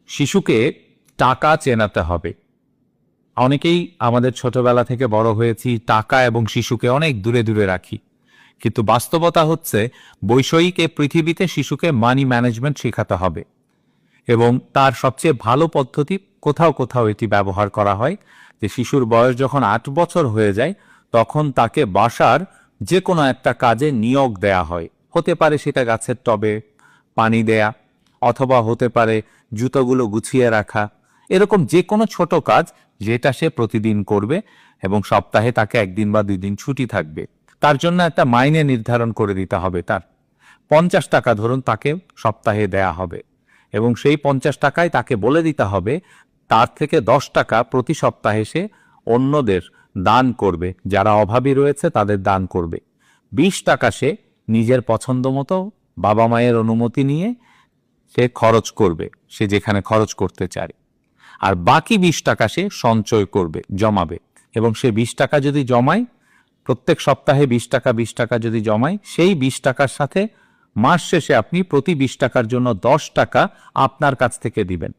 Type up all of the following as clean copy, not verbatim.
শিশুকে টাকা চেনাতে হবে। অনেকেই আমাদের ছোটবেলা থেকে বড় হয়েছি টাকা এবং শিশুকে অনেক দূরে দূরে রাখি, কিন্তু বাস্তবতা হচ্ছে বৈষয়িক এই পৃথিবীতে শিশুকে মানি ম্যানেজমেন্ট শেখাতে হবে। এবং তার সবচেয়ে ভালো পদ্ধতি, কোথাও কোথাও এটি ব্যবহার করা হয়, যে শিশুর বয়স যখন 8 বছর হয়ে যায় তখন তাকে বাসার যে কোনো একটা কাজে নিয়োগ দেয়া হয়। হতে পারে সেটা গাছের টবে পানি দেয়া, অথবা হতে পারে জুতোগুলো গুছিয়ে রাখা। এরকম যে কোনো ছোট কাজ যেটা সে প্রতিদিন করবে, এবং সপ্তাহে তাকে 1 দিন বা 2 দিন ছুটি থাকবে। তার জন্য একটা মাইনে নির্ধারণ করে দিতে হবে। তার 50 টাকা ধরুন তাকে সপ্তাহে দেয়া হবে, এবং সেই 50 টাকায় তাকে বলে দিতে হবে তার থেকে 10 টাকা প্রতি সপ্তাহে সে অন্যদের দান করবে, যারা অভাবী রয়েছে তাদের দান করবে। 20 টাকা সে নিজের পছন্দ মতো বাবা মায়ের অনুমতি নিয়ে সে খরচ করবে, সে যেখানে খরচ করতে চায়। আর বাকি 20 টাকা সে সঞ্চয় করবে, জমাবে। এবং সে 20 টাকা যদি জমায়, প্রত্যেক সপ্তাহে 20 টাকা 20 টাকা যদি জমায়, সেই 20 টাকার সাথে মাস শেষে আপনি প্রতি 20 টাকার জন্য 10 টাকা আপনার কাছ থেকে দিবেন।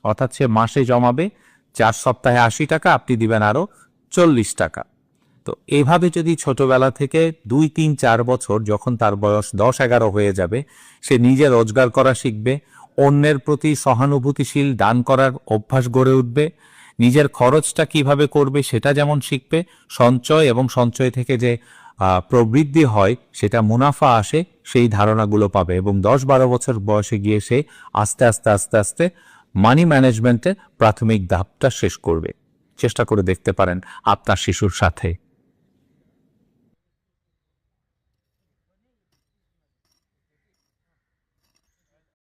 অর্থাৎ সে মাসে জমাবে 4 সপ্তাহে 80 টাকা, আপনি দিবেন আরো 40 টাকা। তো এইভাবে যদি ছোটবেলা থেকে 2, 3, 4 বছর, যখন তার বয়স 10-11 হয়ে যাবে, সে নিজে রোজগার করা শিখবে, অন্যের প্রতি সহানুভূতিশীল দান করার অভ্যাস গড়ে উঠবে, নিজের খরচটা কিভাবে করবে সেটা যেমন শিখবে, সঞ্চয় এবং সঞ্চয় থেকে যে প্রবৃদ্ধি হয় সেটা মুনাফা আসে সেই ধারণাগুলো পাবে, এবং 10-12 বছর বয়সে গিয়ে সে আস্তে আস্তে আস্তে আস্তে মানি ম্যানেজমেন্টে প্রাথমিক ধাপটা শেষ করবে। চেষ্টা করে দেখতে পারেন আপনার শিশুর সাথে।